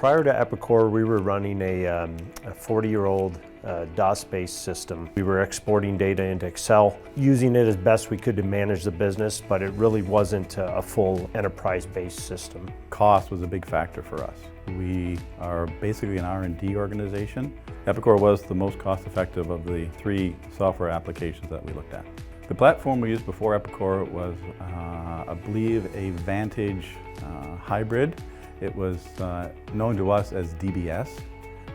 Prior to Epicor, we were running a 40-year-old DOS-based system. We were exporting data into Excel, using it as best we could to manage the business, but it really wasn't a full enterprise-based system. Cost was a big factor for us. We are basically an R&D organization. Epicor was the most cost-effective of the 3 software applications that we looked at. The platform we used before Epicor was, I believe, a Vantage hybrid. It was known to us as DBS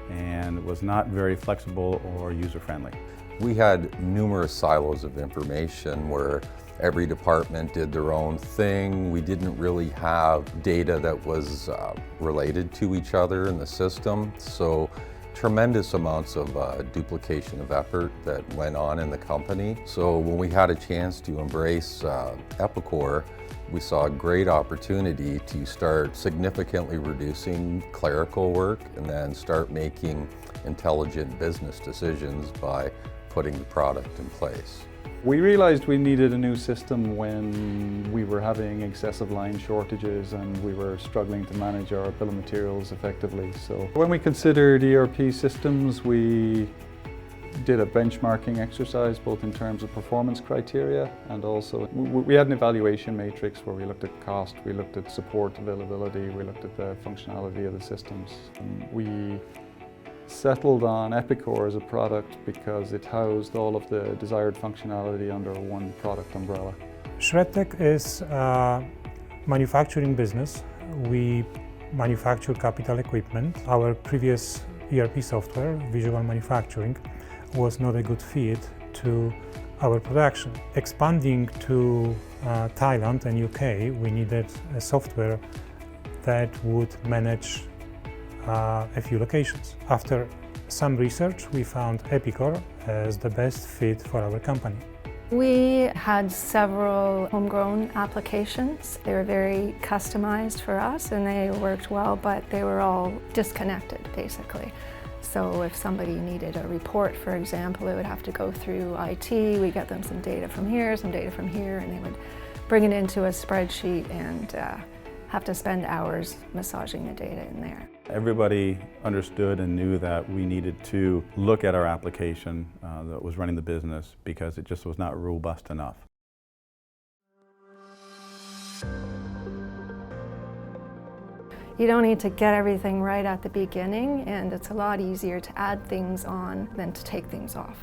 and was not very flexible or user-friendly. We had numerous silos of information where every department did their own thing. We didn't really have data that was related to each other in the system. So tremendous amounts of duplication of effort that went on in the company. So when we had a chance to embrace Epicor, we saw a great opportunity to start significantly reducing clerical work and then start making intelligent business decisions by putting the product in place. We realized we needed a new system when we were having excessive line shortages and we were struggling to manage our bill of materials effectively. So when we considered ERP systems, we did a benchmarking exercise both in terms of performance criteria and also we had an evaluation matrix where we looked at cost, we looked at support availability, we looked at the functionality of the systems. We settled on Epicor as a product because it housed all of the desired functionality under one product umbrella. Shredtech is a manufacturing business. We manufacture capital equipment. Our previous ERP software, Visual Manufacturing, was not a good fit to our production. Expanding to Thailand and UK, we needed a software that would manage a few locations. After some research, we found Epicor as the best fit for our company. We had several homegrown applications. They were very customized for us and they worked well, but they were all disconnected basically. So if somebody needed a report, for example, it would have to go through IT. We get them some data from here, and they would bring it into a spreadsheet and have to spend hours massaging the data in there. Everybody understood and knew that we needed to look at our application that was running the business because it just was not robust enough. You don't need to get everything right at the beginning, and it's a lot easier to add things on than to take things off.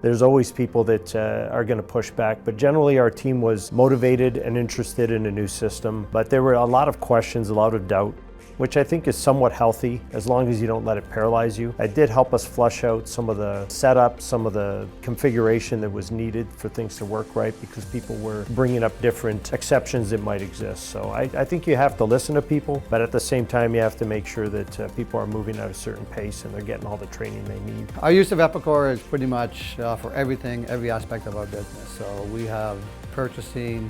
There's always people that are going to push back, but generally our team was motivated and interested in a new system. But there were a lot of questions, a lot of doubt, which I think is somewhat healthy as long as you don't let it paralyze you. It did help us flush out some of the setup, some of the configuration that was needed for things to work right because people were bringing up different exceptions that might exist. So I think you have to listen to people, but at the same time you have to make sure that people are moving at a certain pace and they're getting all the training they need. Our use of Epicor is pretty much for everything, every aspect of our business. So we have purchasing,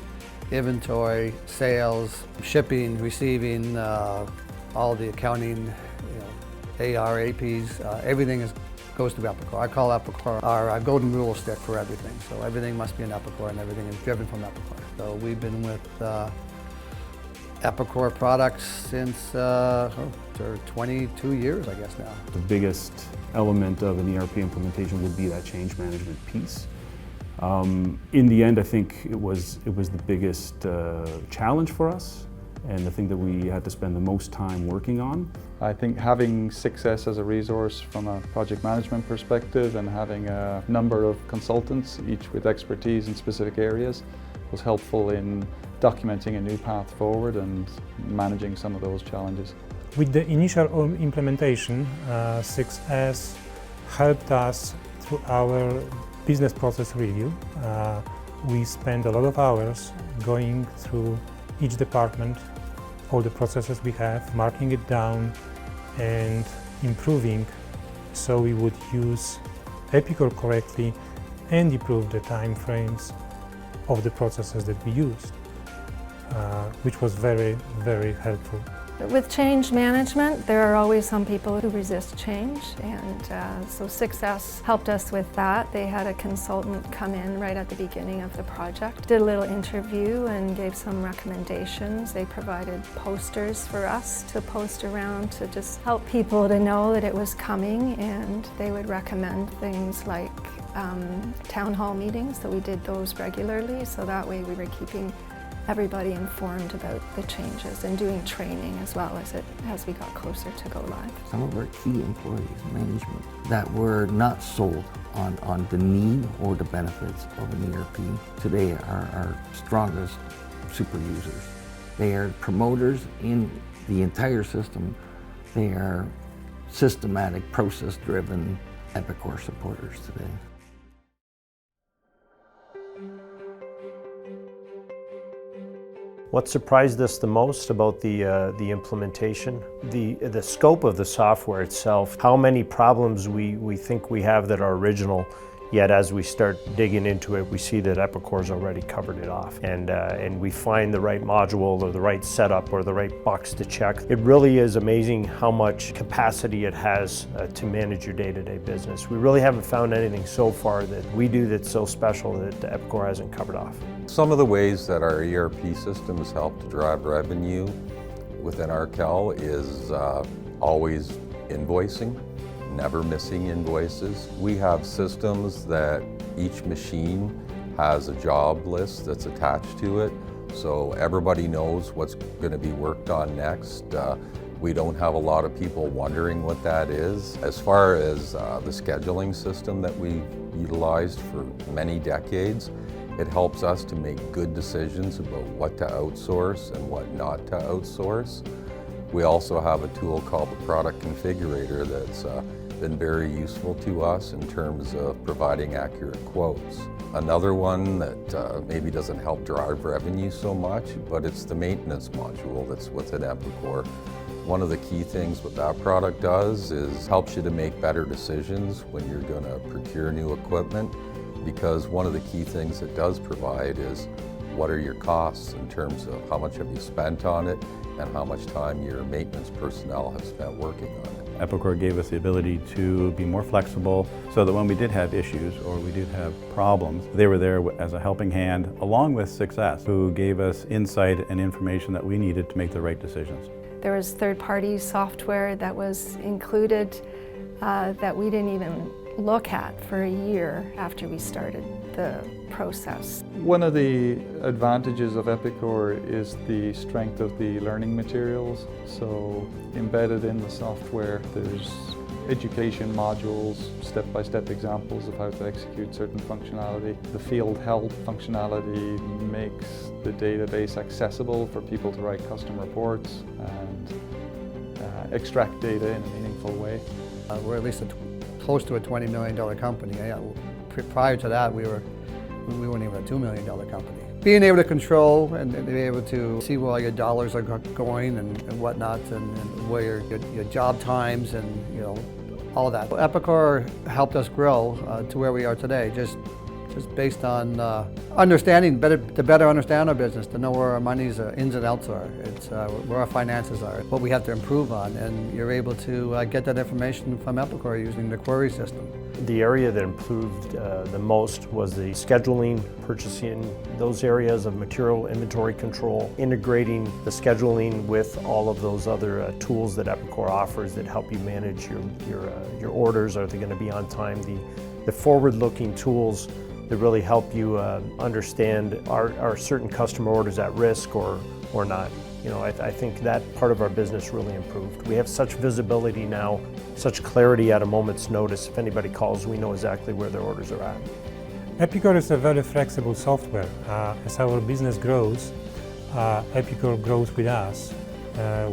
inventory, sales, shipping, receiving, all the accounting, AR, APs, everything goes through Epicor. I call Epicor our golden rule stick for everything. So everything must be in Epicor and everything is driven from Epicor. So we've been with Epicor products since 22 years, I guess now. The biggest element of an ERP implementation would be that change management piece. In the end, I think it was the biggest challenge for us and the thing that we had to spend the most time working on. I think having Success as a resource from a project management perspective and having a number of consultants, each with expertise in specific areas, was helpful in documenting a new path forward and managing some of those challenges. With the initial implementation, Success helped us through our business process review. We spent a lot of hours going through each department, all the processes we have, marking it down and improving so we would use Epicor correctly and improve the time frames of the processes that we used, which was very, very helpful. With change management, there are always some people who resist change, and so Success helped us with that. They had a consultant come in right at the beginning of the project, did a little interview and gave some recommendations. They provided posters for us to post around to just help people to know that it was coming, and they would recommend things like town hall meetings, so we did those regularly, so that way we were keeping everybody informed about the changes and doing training as well as we got closer to go live. Some of our key employees, management, that were not sold on the need or the benefits of an ERP, today are our strongest super users. They are promoters in the entire system. They are systematic, process-driven Epicor supporters today. What surprised us the most about the implementation, the scope of the software itself, how many problems we think we have that are original, yet as we start digging into it, we see that Epicor's already covered it off. And we find the right module or the right setup or the right box to check. It really is amazing how much capacity it has to manage your day-to-day business. We really haven't found anything so far that we do that's so special that Epicor hasn't covered off. Some of the ways that our ERP system has helped to drive revenue within Arkel is always invoicing, never missing invoices. We have systems that each machine has a job list that's attached to it, so everybody knows what's going to be worked on next. We don't have a lot of people wondering what that is. As far as the scheduling system that we've utilized for many decades, it helps us to make good decisions about what to outsource and what not to outsource. We also have a tool called the Product Configurator that's been very useful to us in terms of providing accurate quotes. Another one that maybe doesn't help drive revenue so much, but it's the maintenance module that's within Epicor. One of the key things what that product does is helps you to make better decisions when you're going to procure new equipment, because one of the key things it does provide is what are your costs in terms of how much have you spent on it and how much time your maintenance personnel have spent working on it. Epicor gave us the ability to be more flexible so that when we did have issues or we did have problems, they were there as a helping hand along with Success, who gave us insight and information that we needed to make the right decisions. There was third-party software that was included that we didn't even look at for a year after we started the process. One of the advantages of Epicor is the strength of the learning materials. So embedded in the software, there's education modules, step-by-step examples of how to execute certain functionality. The field help functionality makes the database accessible for people to write custom reports and extract data in a meaningful way. We're at least close to a $20 million company. Prior to that, we weren't even a $2 million company. Being able to control and be able to see where all your dollars are going and whatnot, and where your job times and all of that. Epicor helped us grow to where we are today, just based on understanding, to better understand our business, to know where our money's ins and outs are, where our finances are, what we have to improve on, and you're able to get that information from Epicor using the query system. The area that improved the most was the scheduling, purchasing, those areas of material inventory control, integrating the scheduling with all of those other tools that Epicor offers that help you manage your orders. Are they going to be on time? The forward-looking tools that really help you understand are certain customer orders at risk or not. I think that part of our business really improved. We have such visibility now, such clarity at a moment's notice. If anybody calls, we know exactly where their orders are at. Epicor is a very flexible software. As our business grows, Epicor grows with us.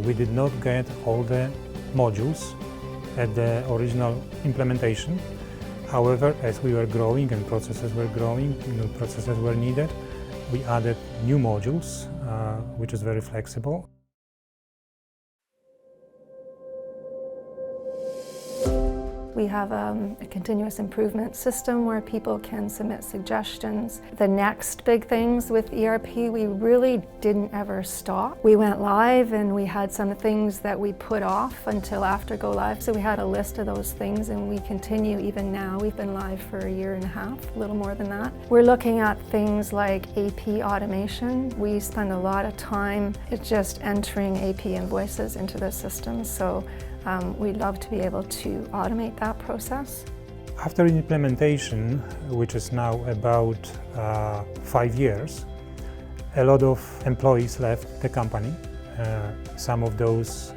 We did not get all the modules at the original implementation. However, as we were growing and processes were growing, new processes were needed, we added new modules, which is very flexible. We have a continuous improvement system where people can submit suggestions. The next big things with ERP, we really didn't ever stop. We went live and we had some things that we put off until after go live. So we had a list of those things and we continue even now. We've been live for a year and a half, a little more than that. We're looking at things like AP automation. We spend a lot of time just entering AP invoices into the system. So we'd love to be able to automate that process. After implementation, which is now about 5 years, a lot of employees left the company. Some of those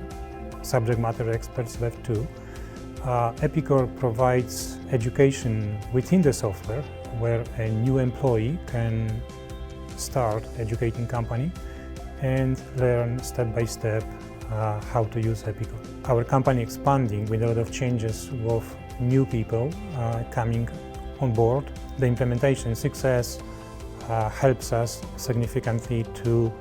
subject matter experts left too. Epicor provides education within the software where a new employee can start educating company and learn step by step how to use Epicor. Our company expanding with a lot of changes with new people coming on board. The implementation success helps us significantly to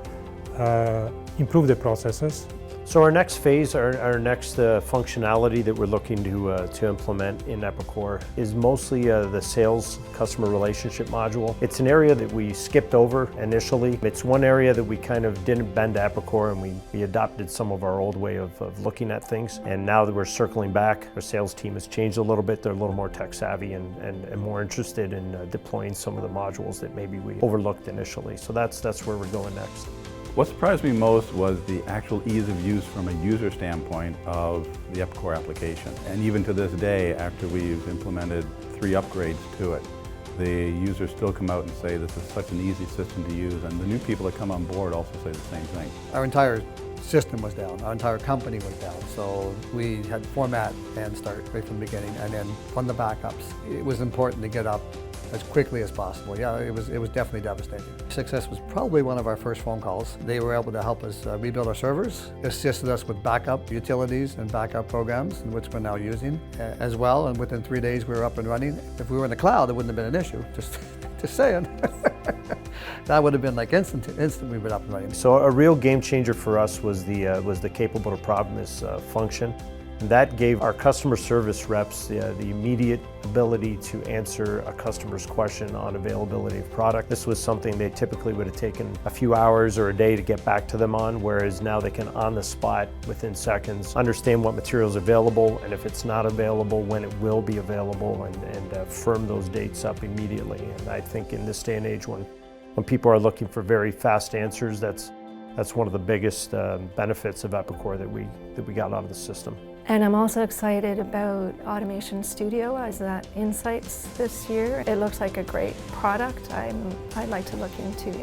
improve the processes. So our next phase, our next functionality that we're looking to implement in Epicor is mostly the sales customer relationship module. It's an area that we skipped over initially. It's one area that we kind of didn't bend to Epicor, and we adopted some of our old way of looking at things. And now that we're circling back, our sales team has changed a little bit. They're a little more tech savvy and more interested in deploying some of the modules that maybe we overlooked initially. So that's where we're going next. What surprised me most was the actual ease of use from a user standpoint of the Epicor application. And even to this day, after we've implemented 3 upgrades to it, the users still come out and say this is such an easy system to use, and the new people that come on board also say the same thing. Our entire system was down, our entire company was down, so we had to format and start right from the beginning, and then on the backups. It was important to get up as quickly as possible. Yeah, it was definitely devastating. Success was probably one of our first phone calls. They were able to help us rebuild our servers, assisted us with backup utilities and backup programs, which we're now using as well, and within 3 days we were up and running. If we were in the cloud, it wouldn't have been an issue, just saying. That would have been like instant we were up and running. So a real game changer for us was the capable to promise function. That gave our customer service reps the immediate ability to answer a customer's question on availability of product. This was something they typically would have taken a few hours or a day to get back to them on, whereas now they can, on the spot, within seconds, understand what material is available, and if it's not available, when it will be available, and firm those dates up immediately. And I think in this day and age, when people are looking for very fast answers, that's one of the biggest benefits of Epicor that we got out of the system. And I'm also excited about Automation Studio as that insights this year. It looks like a great product. I'd like to look into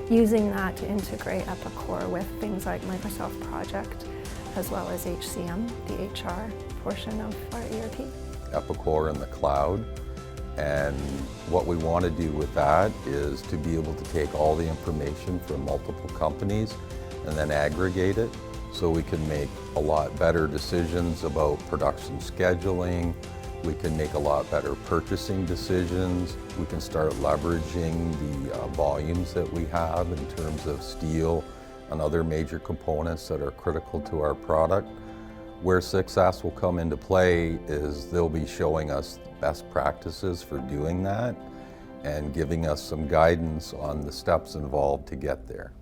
using that to integrate Epicor with things like Microsoft Project, as well as HCM, the HR portion of our ERP. Epicor in the cloud, and what we want to do with that is to be able to take all the information from multiple companies and then aggregate it, so we can make a lot better decisions about production scheduling. We can make a lot better purchasing decisions. We can start leveraging the volumes that we have in terms of steel and other major components that are critical to our product. Where success will come into play is they'll be showing us best practices for doing that and giving us some guidance on the steps involved to get there.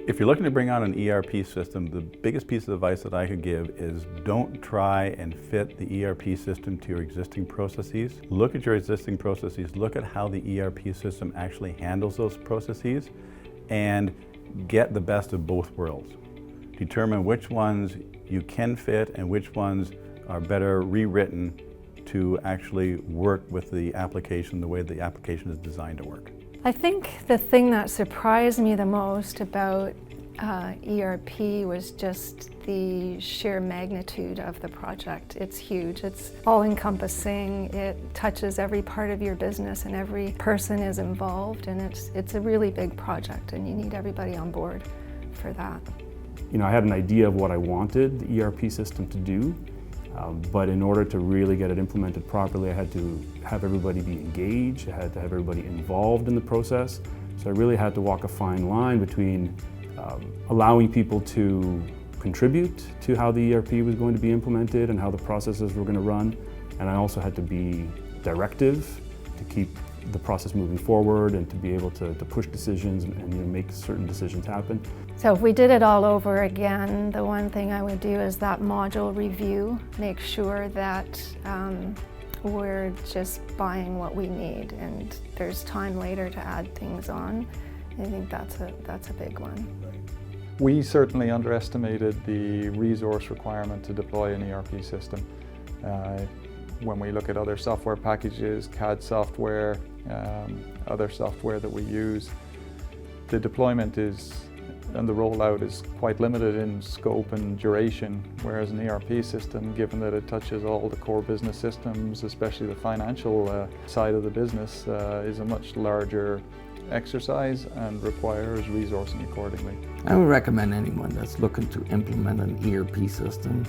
If you're looking to bring on an ERP system, the biggest piece of advice that I could give is don't try and fit the ERP system to your existing processes. Look at your existing processes, look at how the ERP system actually handles those processes, and get the best of both worlds. Determine which ones you can fit and which ones are better rewritten to actually work with the application the way the application is designed to work. I think the thing that surprised me the most about ERP was just the sheer magnitude of the project. It's huge, it's all-encompassing, it touches every part of your business and every person is involved, and it's a really big project and you need everybody on board for that. You know, I had an idea of what I wanted the ERP system to do, but in order to really get it implemented properly, I had to have everybody be engaged, I had to have everybody involved in the process. So I really had to walk a fine line between allowing people to contribute to how the ERP was going to be implemented and how the processes were going to run. And I also had to be directive to keep the process moving forward and to be able to push decisions and make certain decisions happen. So if we did it all over again, the one thing I would do is that module review, make sure that we're just buying what we need and there's time later to add things on. I think that's a big one. We certainly underestimated the resource requirement to deploy an ERP system. When we look at other software packages, CAD software, other software that we use, the deployment and the rollout is quite limited in scope and duration, whereas an ERP system, given that it touches all the core business systems, especially the financial side of the business, is a much larger exercise and requires resourcing accordingly. I would recommend anyone that's looking to implement an ERP system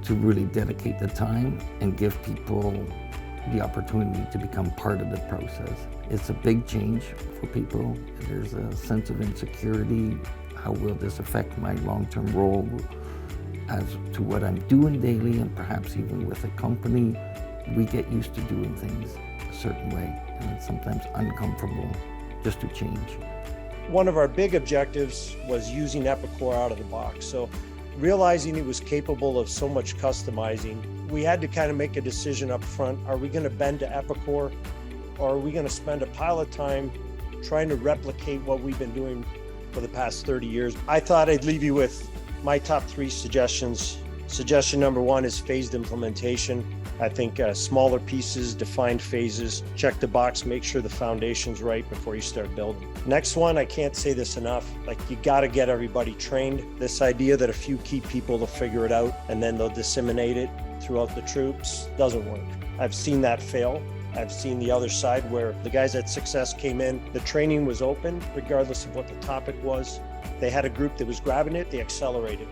to really dedicate the time and give people the opportunity to become part of the process. It's a big change for people. There's a sense of insecurity. How will this affect my long-term role as to what I'm doing daily, and perhaps even with a company? We get used to doing things a certain way, and it's sometimes uncomfortable just to change. One of our big objectives was using Epicor out of the box. So realizing it was capable of so much customizing, we had to kind of make a decision up front. Are we going to bend to Epicor, or are we going to spend a pile of time trying to replicate what we've been doing for the past 30 years? I thought I'd leave you with my top 3 suggestions. Suggestion number 1 is phased implementation. I think smaller pieces, defined phases, check the box, make sure the foundation's right before you start building. Next one, I can't say this enough, like you gotta get everybody trained. This idea that a few key people will figure it out and then they'll disseminate it throughout the troops doesn't work. I've seen that fail. I've seen the other side where the guys at Success came in, the training was open regardless of what the topic was. They had a group that was grabbing it, they accelerated.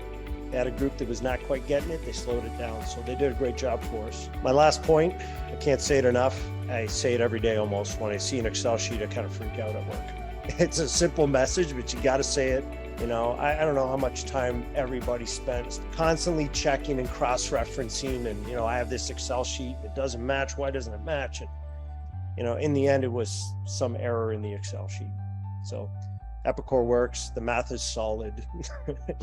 They had a group that was not quite getting it, they slowed it down. So they did a great job for us. My last point, I can't say it enough. I say it every day almost. When I see an Excel sheet, I kind of freak out at work. It's a simple message, but you got to say it. You know, I don't know how much time everybody spends constantly checking and cross-referencing. And, you know, I have this Excel sheet, it doesn't match. Why doesn't it match? And, you know, in the end, it was some error in the Excel sheet. So Epicor works, the math is solid.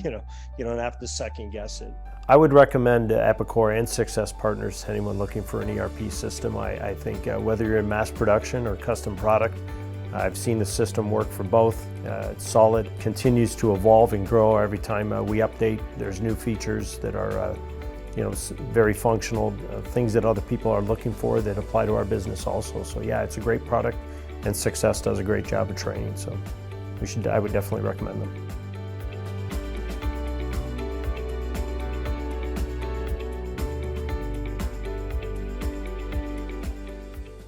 You know, you don't have to second guess it. I would recommend Epicor and Success Partners to anyone looking for an ERP system. I think whether you're in mass production or custom product, I've seen the system work for both. It's solid, continues to evolve and grow every time we update. There's new features that are you know, very functional, things that other people are looking for that apply to our business also. So yeah, it's a great product, and Success does a great job of training. So I would definitely recommend them.